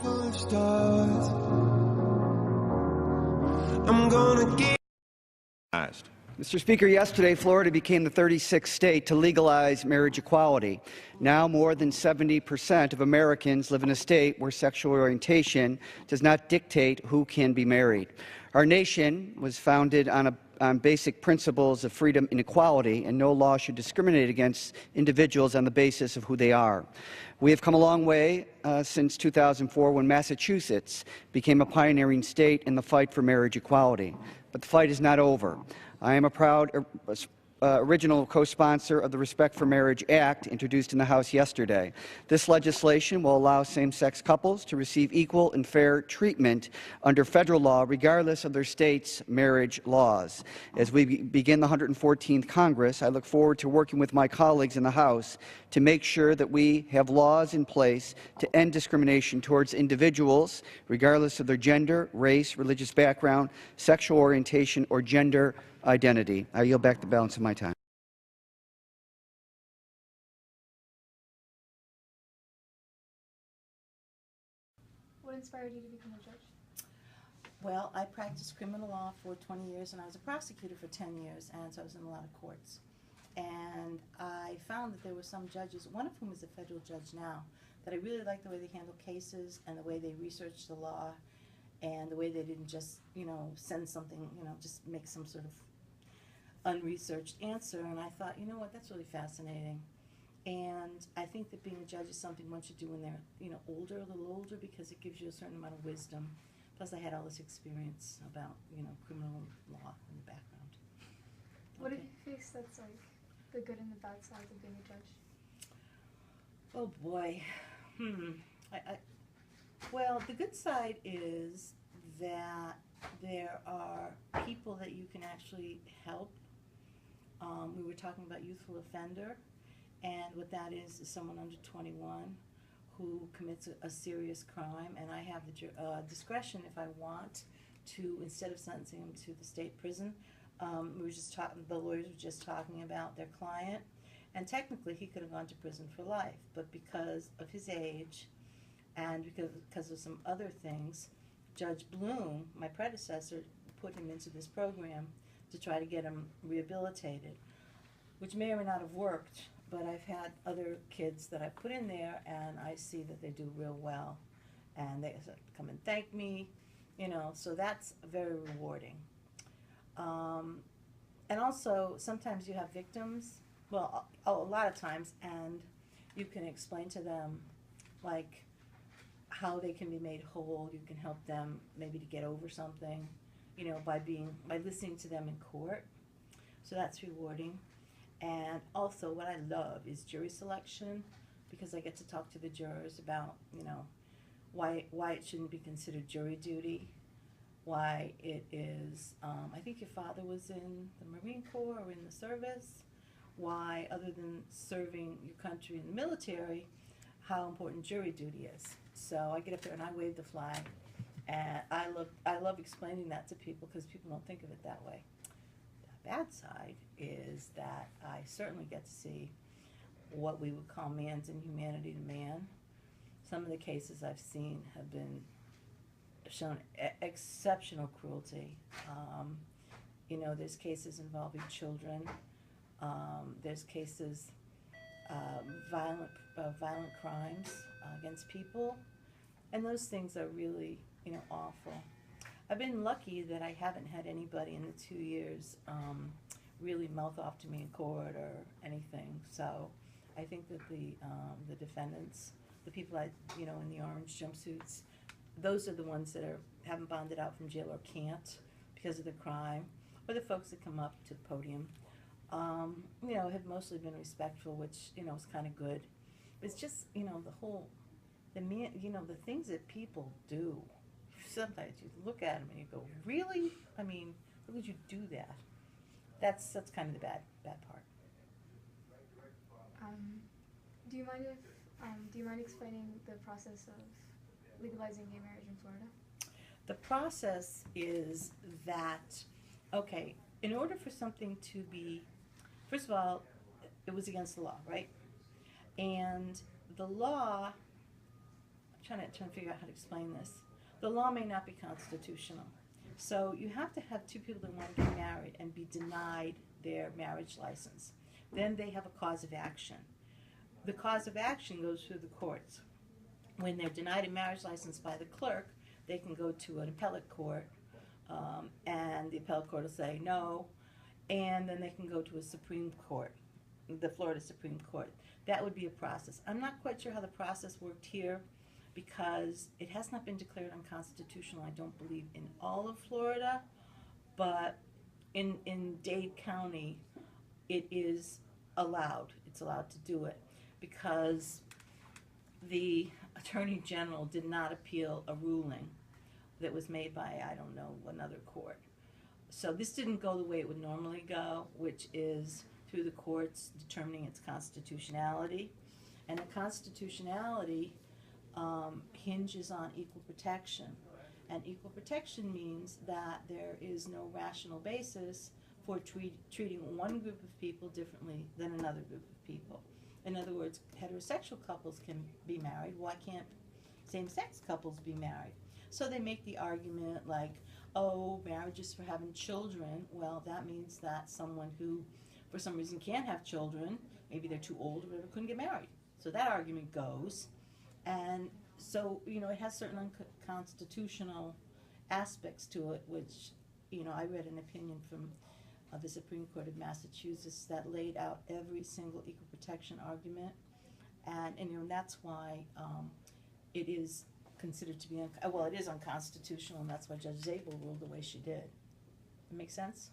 stars. I'm gonna get. Mr. Speaker, yesterday Florida became the 36th state to legalize marriage equality. Now more than 70% of Americans live in a state where sexual orientation does not dictate who can be married. Our nation was founded on basic principles of freedom and equality, and no law should discriminate against individuals on the basis of who they are. We have come a long way since 2004, when Massachusetts became a pioneering state in the fight for marriage equality. But the fight is not over. I am a proud original co-sponsor of the Respect for Marriage Act, introduced in the House yesterday. This legislation will allow same-sex couples to receive equal and fair treatment under federal law, regardless of their state's marriage laws. As we begin the 114th Congress, I look forward to working with my colleagues in the House to make sure that we have laws in place to end discrimination towards individuals, regardless of their gender, race, religious background, sexual orientation, or gender identity. I yield back the balance of my time. What inspired you to become a judge? Well, I practiced criminal law for 20 years, and I was a prosecutor for 10 years, and so I was in a lot of courts. And I found that there were some judges, one of whom is a federal judge now, that I really liked the way they handled cases and the way they researched the law and the way they didn't just, send something, just make some sort of unresearched answer. And I thought, you know what, that's really fascinating. And I think that being a judge is something one should do when they're, a little older, because it gives you a certain amount of wisdom. Plus I had all this experience about, criminal law in the background. What have you faced that's like the good and the bad sides of being a judge? Oh boy. Well, the good side is that there are people that you can actually help. We were talking about youthful offender, and what that is someone under 21 who commits a serious crime, and I have the discretion, if I want to, instead of sentencing them to the state prison. We were just talking, the lawyers were just talking about their client, and technically he could have gone to prison for life, but because of his age and because of some other things, Judge Bloom, my predecessor, put him into this program to try to get him rehabilitated, which may or may not have worked, but I've had other kids that I've put in there, and I see that they do real well, and they come and thank me, so that's very rewarding. And also, sometimes you have victims, well, a lot of times, and you can explain to them, like, how they can be made whole. You can help them maybe to get over something, by listening to them in court. So that's rewarding. And also, what I love is jury selection, because I get to talk to the jurors about, why it shouldn't be considered jury duty, why it is, I think your father was in the Marine Corps or in the service, why, other than serving your country in the military, how important jury duty is. So I get up there and I wave the flag, and I love explaining that to people, because people don't think of it that way. The bad side is that I certainly get to see what we would call man's inhumanity to man. Some of the cases I've seen have been shown exceptional cruelty. There's cases involving children. There's cases, violent crimes against people, and those things are really, awful. I've been lucky that I haven't had anybody in the 2 years really mouth off to me in court or anything. So I think that the defendants, the people in the orange jumpsuits, those are the ones that haven't bonded out from jail or can't because of the crime, or the folks that come up to the podium, have mostly been respectful, which, is kind of good. It's just, the things that people do, sometimes you look at them and you go, really? I mean, how would you do that? That's kind of the bad part. Do you mind explaining the process of legalizing gay marriage in Florida? The process is that, okay, in order for something to be, first of all, it was against the law, right? And the law, I'm trying to figure out how to explain this. The law may not be constitutional. So you have to have two people that want to get married and be denied their marriage license. Then they have a cause of action. The cause of action goes through the courts. When they're denied a marriage license by the clerk, they can go to an appellate court, and the appellate court will say no, and then they can go to a Supreme Court, the Florida Supreme Court. That would be a process. I'm not quite sure how the process worked here because it has not been declared unconstitutional, I don't believe, in all of Florida, but in Dade County, it is allowed. It's allowed to do it because the Attorney General did not appeal a ruling that was made by, I don't know, another court. So this didn't go the way it would normally go, which is through the courts determining its constitutionality. And the constitutionality hinges on equal protection. And equal protection means that there is no rational basis for treating one group of people differently than another group of people. In other words, heterosexual couples can be married. Why can't same-sex couples be married? So they make the argument like, oh, marriage is for having children. Well, that means that someone who, for some reason, can't have children, maybe they're too old or whatever, couldn't get married. So that argument goes. And so, you know, it has certain unconstitutional aspects to it, which, you know, I read an opinion from the Supreme Court of Massachusetts that laid out every single equal protection argument. And you know, that's why it is considered to be, well, it is unconstitutional, and that's why Judge Zabel ruled the way she did. It make sense?